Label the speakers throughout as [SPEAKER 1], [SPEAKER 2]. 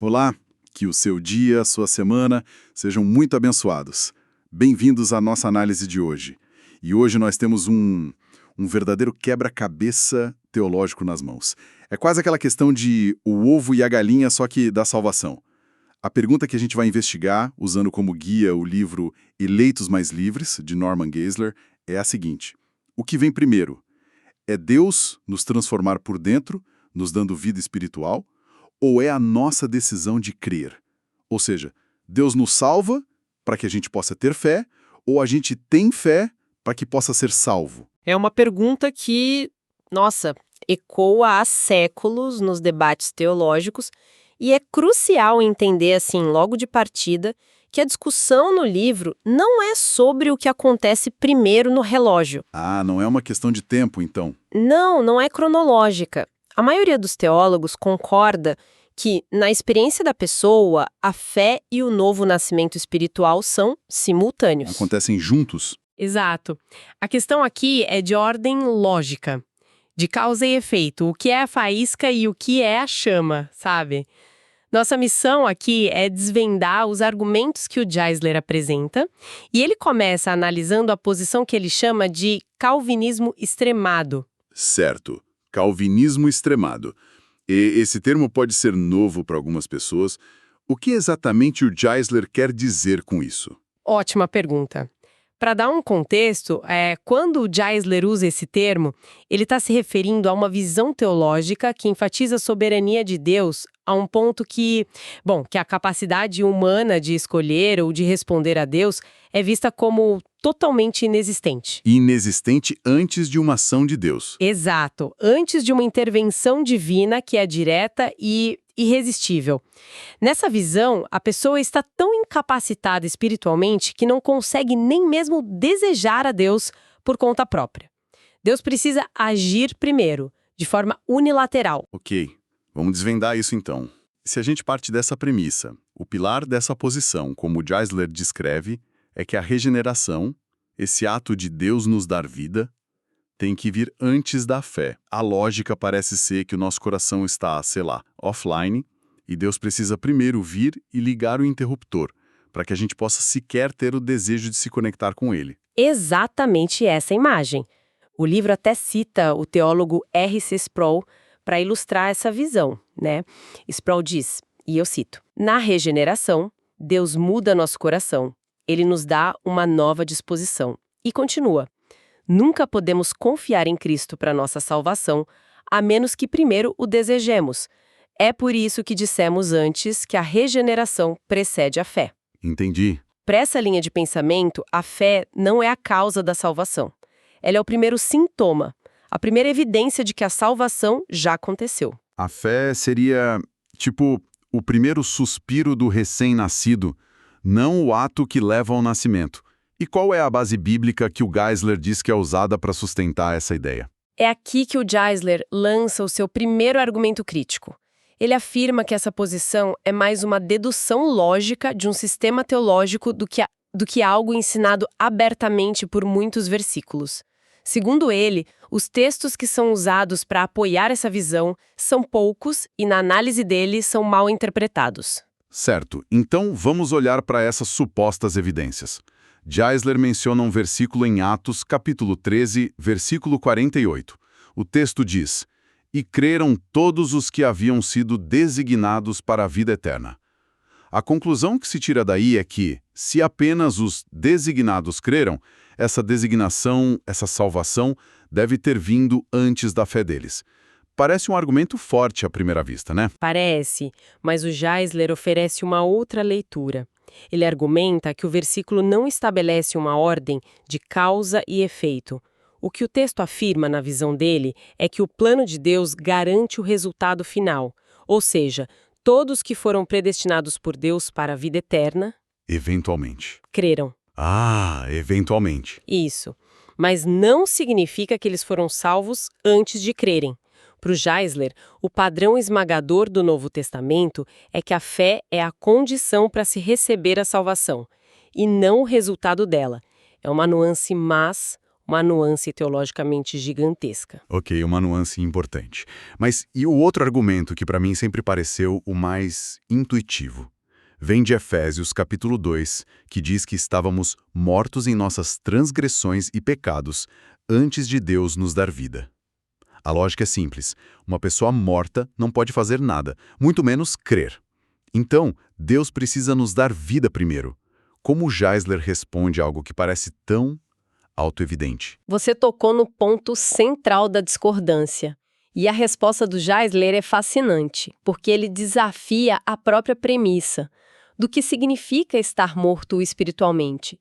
[SPEAKER 1] Olá, que o seu dia, a sua semana sejam muito abençoados. Bem-vindos à nossa análise de hoje. E hoje nós temos um verdadeiro quebra-cabeça teológico nas mãos. É quase aquela questão de o ovo e a galinha, só que da salvação. A pergunta que a gente vai investigar, usando como guia o livro Eleitos Mais Livres, de Norman Geisler, é a seguinte: o que vem primeiro? É Deus nos transformar por dentro, nos dando vida espiritual? Ou é a nossa decisão de crer? Ou seja, Deus nos salva para que a gente possa ter fé, ou a gente tem fé para que possa ser salvo?
[SPEAKER 2] É uma pergunta que, nossa, ecoa há séculos nos debates teológicos e é crucial entender, assim, logo de partida, que a discussão no livro não é sobre o que acontece primeiro no relógio.
[SPEAKER 1] Ah, não é uma questão de tempo, então.
[SPEAKER 2] Não é cronológica. A maioria dos teólogos concorda que, na experiência da pessoa, a fé e o novo nascimento espiritual são simultâneos.
[SPEAKER 1] Acontecem juntos?
[SPEAKER 2] Exato. A questão aqui é de ordem lógica, de causa e efeito, o que é a faísca e o que é a chama, sabe? Nossa missão aqui é desvendar os argumentos que o Geisler apresenta, e ele começa analisando a posição que ele chama de calvinismo extremado.
[SPEAKER 1] Certo. Calvinismo extremado. E esse termo pode ser novo para algumas pessoas. O que exatamente o Geisler quer dizer com isso?
[SPEAKER 2] Ótima pergunta. Para dar um contexto, quando o Geisler usa esse termo, ele está se referindo a uma visão teológica que enfatiza a soberania de Deus a um ponto que a capacidade humana de escolher ou de responder a Deus é vista como totalmente inexistente.
[SPEAKER 1] Inexistente antes de uma ação de Deus.
[SPEAKER 2] Exato, antes de uma intervenção divina que é direta e irresistível. Nessa visão, a pessoa está tão incapacitada espiritualmente que não consegue nem mesmo desejar a Deus por conta própria. Deus precisa agir primeiro, de forma unilateral.
[SPEAKER 1] Ok, vamos desvendar isso então. Se a gente parte dessa premissa, o pilar dessa posição, como o Geisler descreve, é que a regeneração, esse ato de Deus nos dar vida, tem que vir antes da fé. A lógica parece ser que o nosso coração está, sei lá, offline, e Deus precisa primeiro vir e ligar o interruptor, para que a gente possa sequer ter o desejo de se conectar com ele.
[SPEAKER 2] Exatamente essa imagem. O livro até cita o teólogo R.C. Sproul para ilustrar essa visão, né? Sproul diz, e eu cito: na regeneração, Deus muda nosso coração. Ele nos dá uma nova disposição. E continua: nunca podemos confiar em Cristo para nossa salvação, a menos que primeiro o desejemos. É por isso que dissemos antes que a regeneração precede a fé.
[SPEAKER 1] Entendi.
[SPEAKER 2] Para essa linha de pensamento, a fé não é a causa da salvação. Ela é o primeiro sintoma, a primeira evidência de que a salvação já aconteceu.
[SPEAKER 1] A fé seria, tipo, o primeiro suspiro do recém-nascido, não o ato que leva ao nascimento. E qual é a base bíblica que o Geisler diz que é usada para sustentar essa ideia?
[SPEAKER 2] É aqui que o Geisler lança o seu primeiro argumento crítico. Ele afirma que essa posição é mais uma dedução lógica de um sistema teológico do que algo ensinado abertamente por muitos versículos. Segundo ele, os textos que são usados para apoiar essa visão são poucos e, na análise dele, são mal interpretados.
[SPEAKER 1] Certo, então vamos olhar para essas supostas evidências. Geisler menciona um versículo em Atos, capítulo 13, versículo 48. O texto diz: "E creram todos os que haviam sido designados para a vida eterna." A conclusão que se tira daí é que, se apenas os designados creram, essa designação, essa salvação, deve ter vindo antes da fé deles. Parece um argumento forte à primeira vista, né?
[SPEAKER 2] Parece, mas o Geisler oferece uma outra leitura. Ele argumenta que o versículo não estabelece uma ordem de causa e efeito. O que o texto afirma, na visão dele, é que o plano de Deus garante o resultado final, ou seja, todos que foram predestinados por Deus para a vida eterna,
[SPEAKER 1] Eventualmente.
[SPEAKER 2] creram.
[SPEAKER 1] Ah, eventualmente.
[SPEAKER 2] Isso. Mas não significa que eles foram salvos antes de crerem. Para o Geisler, o padrão esmagador do Novo Testamento é que a fé é a condição para se receber a salvação, e não o resultado dela. É uma nuance, mas uma nuance teologicamente gigantesca.
[SPEAKER 1] Ok, uma nuance importante. Mas e o outro argumento que para mim sempre pareceu o mais intuitivo? Vem de Efésios capítulo 2, que diz que estávamos mortos em nossas transgressões e pecados antes de Deus nos dar vida. A lógica é simples. Uma pessoa morta não pode fazer nada, muito menos crer. Então, Deus precisa nos dar vida primeiro. Como Geisler responde a algo que parece tão autoevidente?
[SPEAKER 2] Você tocou no ponto central da discordância. E a resposta do Geisler é fascinante, porque ele desafia a própria premissa do que significa estar morto espiritualmente.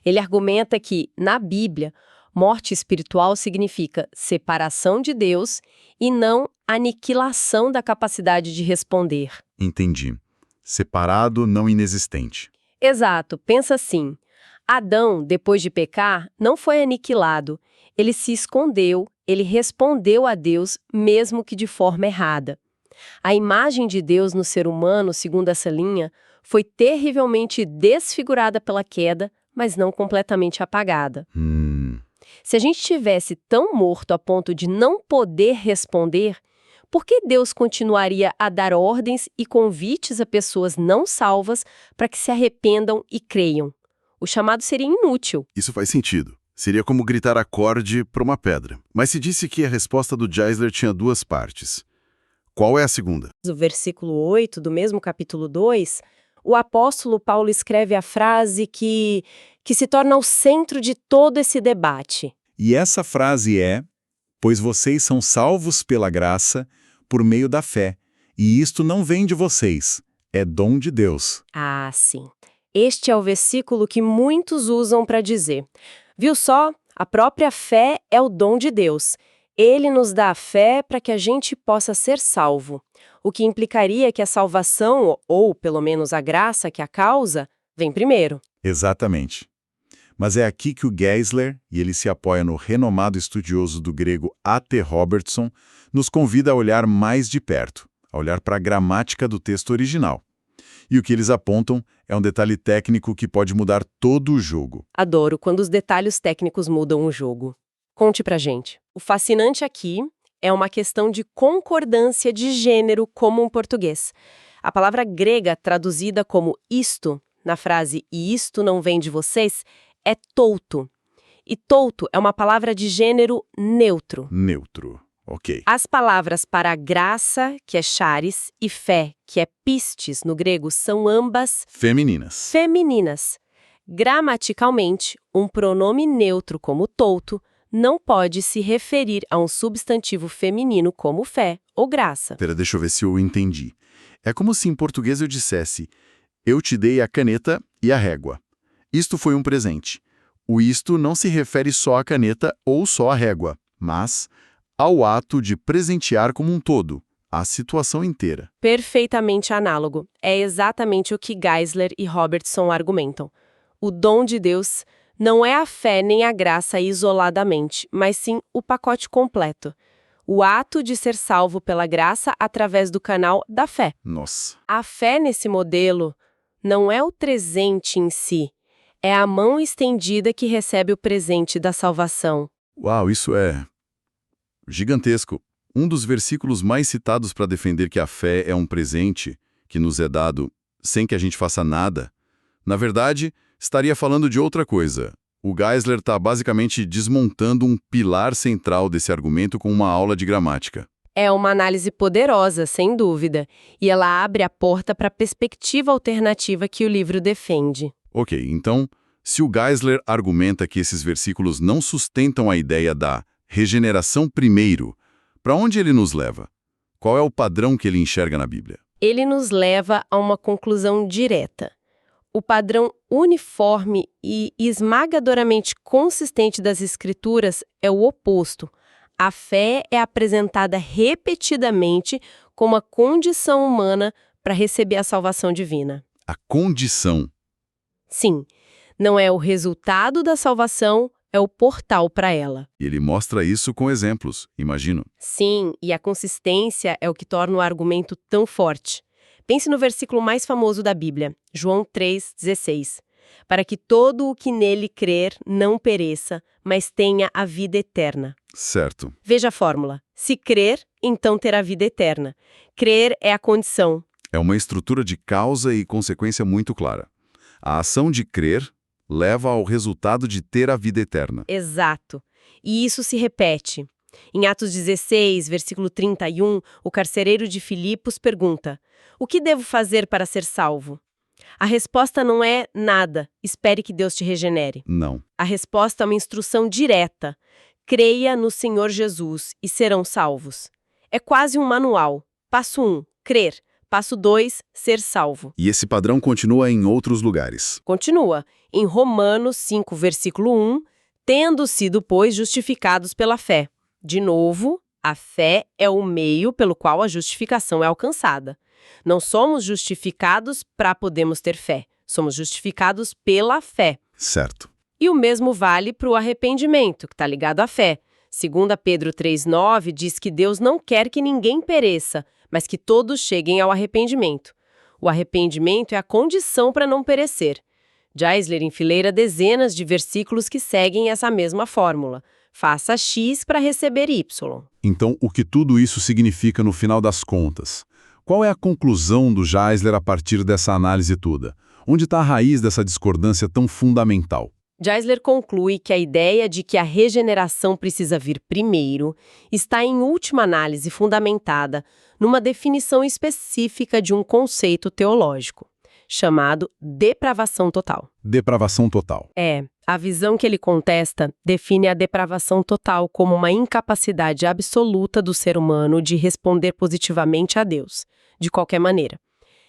[SPEAKER 2] Ele argumenta que, na Bíblia, morte espiritual significa separação de Deus e não aniquilação da capacidade de responder.
[SPEAKER 1] Entendi. Separado, não inexistente.
[SPEAKER 2] Exato, pensa assim. Adão, depois de pecar, não foi aniquilado. Ele se escondeu, ele respondeu a Deus, mesmo que de forma errada. A imagem de Deus no ser humano, segundo essa linha, foi terrivelmente desfigurada pela queda, mas não completamente apagada. Se a gente tivesse tão morto a ponto de não poder responder, por que Deus continuaria a dar ordens e convites a pessoas não salvas para que se arrependam e creiam? O chamado seria inútil.
[SPEAKER 1] Isso faz sentido. Seria como gritar acorde para uma pedra. Mas se disse que a resposta do Geisler tinha duas partes. Qual é a segunda?
[SPEAKER 2] No versículo 8 do mesmo capítulo 2, o apóstolo Paulo escreve a frase que se torna o centro de todo esse debate.
[SPEAKER 3] E essa frase é: pois vocês são salvos pela graça, por meio da fé, e isto não vem de vocês, é dom de Deus.
[SPEAKER 2] Ah, sim. Este é o versículo que muitos usam para dizer: viu só? A própria fé é o dom de Deus. Ele nos dá a fé para que a gente possa ser salvo. O que implicaria que a salvação, ou pelo menos a graça que a causa, vem primeiro.
[SPEAKER 3] Exatamente. Mas é aqui que o Geisler, e ele se apoia no renomado estudioso do grego A.T. Robertson, nos convida a olhar mais de perto, a olhar para a gramática do texto original. E o que eles apontam é um detalhe técnico que pode mudar todo o jogo.
[SPEAKER 2] Adoro quando os detalhes técnicos mudam o jogo. Conte pra gente. O fascinante aqui é uma questão de concordância de gênero comum português. A palavra grega traduzida como isto, na frase "e isto não vem de vocês", é touto. E touto é uma palavra de gênero neutro.
[SPEAKER 1] Neutro. Ok.
[SPEAKER 2] As palavras para graça, que é charis, e fé, que é pistis no grego, são ambas
[SPEAKER 1] Femininas.
[SPEAKER 2] femininas. Gramaticalmente, um pronome neutro como touto não pode se referir a um substantivo feminino como fé ou graça.
[SPEAKER 1] Pera, deixa eu ver se eu entendi. É como se em português eu dissesse: eu te dei a caneta e a régua. Isto foi um presente. O isto não se refere só à caneta ou só à régua, mas ao ato de presentear como um todo, a situação inteira.
[SPEAKER 2] Perfeitamente análogo. É exatamente o que Geisler e Robertson argumentam. O dom de Deus não é a fé nem a graça isoladamente, mas sim o pacote completo. O ato de ser salvo pela graça através do canal da fé.
[SPEAKER 1] Nossa.
[SPEAKER 2] A fé nesse modelo não é o presente em si, é a mão estendida que recebe o presente da salvação.
[SPEAKER 1] Uau, isso é gigantesco. Um dos versículos mais citados para defender que a fé é um presente que nos é dado sem que a gente faça nada, na verdade, estaria falando de outra coisa. O Geisler está basicamente desmontando um pilar central desse argumento com uma aula de gramática.
[SPEAKER 2] É uma análise poderosa, sem dúvida, e ela abre a porta para a perspectiva alternativa que o livro defende.
[SPEAKER 1] Ok, então, se o Geisler argumenta que esses versículos não sustentam a ideia da regeneração primeiro, para onde ele nos leva? Qual é o padrão que ele enxerga na Bíblia?
[SPEAKER 2] Ele nos leva a uma conclusão direta. O padrão uniforme e esmagadoramente consistente das Escrituras é o oposto. A fé é apresentada repetidamente como a condição humana para receber a salvação divina.
[SPEAKER 1] A condição.
[SPEAKER 2] Sim, não é o resultado da salvação, é o portal para ela.
[SPEAKER 1] E ele mostra isso com exemplos, imagino.
[SPEAKER 2] Sim, e a consistência é o que torna o argumento tão forte. Pense no versículo mais famoso da Bíblia, João 3,16. para que todo o que nele crer não pereça, mas tenha a vida eterna.
[SPEAKER 1] Certo.
[SPEAKER 2] Veja a fórmula. Se crer, então terá vida eterna. Crer é a condição.
[SPEAKER 1] É uma estrutura de causa e consequência muito clara. A ação de crer leva ao resultado de ter a vida eterna.
[SPEAKER 2] Exato. E isso se repete. Em Atos 16, versículo 31, o carcereiro de Filipos pergunta: o que devo fazer para ser salvo? A resposta não é nada, espere que Deus te regenere.
[SPEAKER 1] Não.
[SPEAKER 2] A resposta é uma instrução direta. Creia no Senhor Jesus e serão salvos. É quase um manual. Passo 1, crer. Passo 2, ser salvo.
[SPEAKER 1] E esse padrão continua em outros lugares.
[SPEAKER 2] Continua. Em Romanos 5, versículo 1, tendo sido, pois, justificados pela fé. De novo, a fé é o meio pelo qual a justificação é alcançada. Não somos justificados para podermos ter fé. Somos justificados pela fé.
[SPEAKER 1] Certo.
[SPEAKER 2] E o mesmo vale para o arrependimento, que está ligado à fé. 2 Pedro 3,9 diz que Deus não quer que ninguém pereça, mas que todos cheguem ao arrependimento. O arrependimento é a condição para não perecer. Geisler enfileira dezenas de versículos que seguem essa mesma fórmula. Faça X para receber Y.
[SPEAKER 3] Então, o que tudo isso significa no final das contas? Qual é a conclusão do Geisler a partir dessa análise toda? Onde está a raiz dessa discordância tão fundamental?
[SPEAKER 2] Geisler conclui que a ideia de que a regeneração precisa vir primeiro está, em última análise, fundamentada numa definição específica de um conceito teológico, chamado depravação total.
[SPEAKER 3] Depravação total.
[SPEAKER 2] A visão que ele contesta define a depravação total como uma incapacidade absoluta do ser humano de responder positivamente a Deus, de qualquer maneira.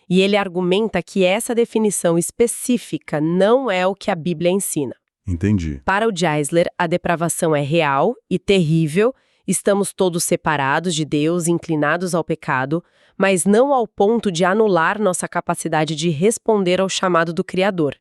[SPEAKER 2] E ele argumenta que essa definição específica não é o que a Bíblia ensina.
[SPEAKER 3] Entendi.
[SPEAKER 2] Para o Geisler, a depravação é real e terrível, estamos todos separados de Deus, inclinados ao pecado, mas não ao ponto de anular nossa capacidade de responder ao chamado do Criador.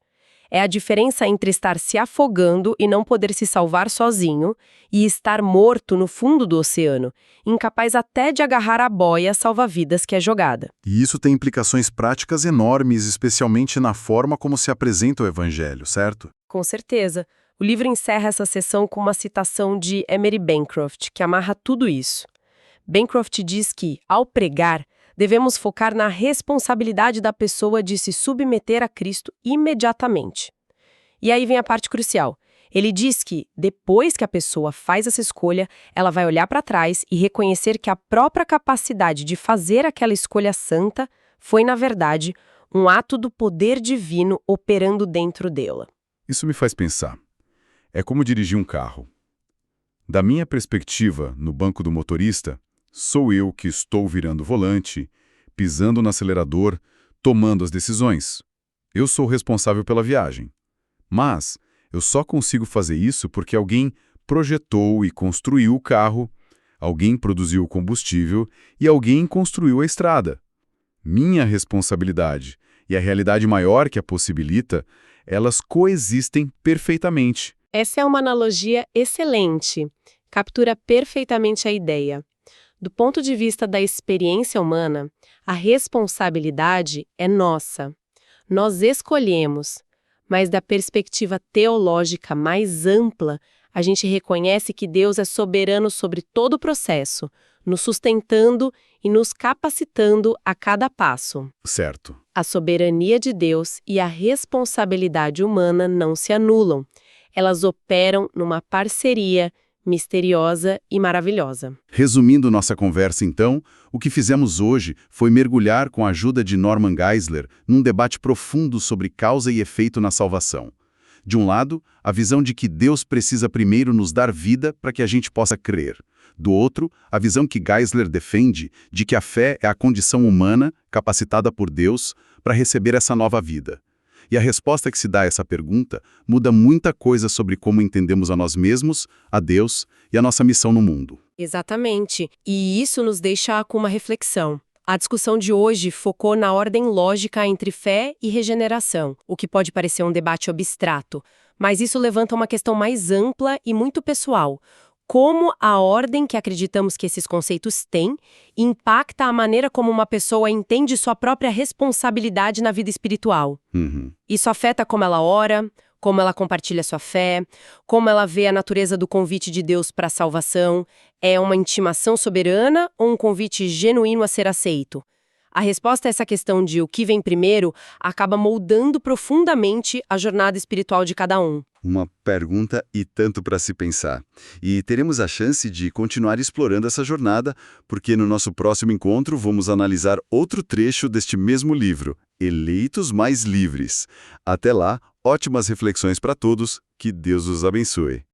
[SPEAKER 2] É a diferença entre estar se afogando e não poder se salvar sozinho e estar morto no fundo do oceano, incapaz até de agarrar a boia salva-vidas que é jogada.
[SPEAKER 1] E isso tem implicações práticas enormes, especialmente na forma como se apresenta o Evangelho, certo?
[SPEAKER 2] Com certeza. O livro encerra essa sessão com uma citação de Emery Bancroft, que amarra tudo isso. Bancroft diz que, ao pregar, devemos focar na responsabilidade da pessoa de se submeter a Cristo imediatamente. E aí vem a parte crucial. Ele diz que, depois que a pessoa faz essa escolha, ela vai olhar para trás e reconhecer que a própria capacidade de fazer aquela escolha santa foi, na verdade, um ato do poder divino operando dentro dela.
[SPEAKER 1] Isso me faz pensar. É como dirigir um carro. Da minha perspectiva, no banco do motorista, sou eu que estou virando o volante, pisando no acelerador, tomando as decisões. Eu sou responsável pela viagem. Mas eu só consigo fazer isso porque alguém projetou e construiu o carro, alguém produziu o combustível e alguém construiu a estrada. Minha responsabilidade e a realidade maior que a possibilita, elas coexistem perfeitamente.
[SPEAKER 2] Essa é uma analogia excelente. Captura perfeitamente a ideia. Do ponto de vista da experiência humana, a responsabilidade é nossa. Nós escolhemos, mas da perspectiva teológica mais ampla, a gente reconhece que Deus é soberano sobre todo o processo, nos sustentando e nos capacitando a cada passo.
[SPEAKER 1] Certo.
[SPEAKER 2] A soberania de Deus e a responsabilidade humana não se anulam. Elas operam numa parceria misteriosa e maravilhosa.
[SPEAKER 1] Resumindo nossa conversa, então, o que fizemos hoje foi mergulhar com a ajuda de Norman Geisler num debate profundo sobre causa e efeito na salvação. De um lado, a visão de que Deus precisa primeiro nos dar vida para que a gente possa crer. Do outro, a visão que Geisler defende de que a fé é a condição humana capacitada por Deus para receber essa nova vida. E a resposta que se dá a essa pergunta muda muita coisa sobre como entendemos a nós mesmos, a Deus e a nossa missão no mundo.
[SPEAKER 2] Exatamente. E isso nos deixa com uma reflexão. A discussão de hoje focou na ordem lógica entre fé e regeneração, o que pode parecer um debate abstrato, mas isso levanta uma questão mais ampla e muito pessoal. como a ordem que acreditamos que esses conceitos têm impacta a maneira como uma pessoa entende sua própria responsabilidade na vida espiritual.
[SPEAKER 1] Uhum.
[SPEAKER 2] Isso afeta como ela ora, como ela compartilha sua fé, como ela vê a natureza do convite de Deus para a salvação. É uma intimação soberana ou um convite genuíno a ser aceito? A resposta a essa questão de o que vem primeiro acaba moldando profundamente a jornada espiritual de cada um.
[SPEAKER 1] Uma pergunta e tanto para se pensar. E teremos a chance de continuar explorando essa jornada, porque no nosso próximo encontro vamos analisar outro trecho deste mesmo livro, Eleitos Mais Livres. Até lá, ótimas reflexões para todos, que Deus os abençoe.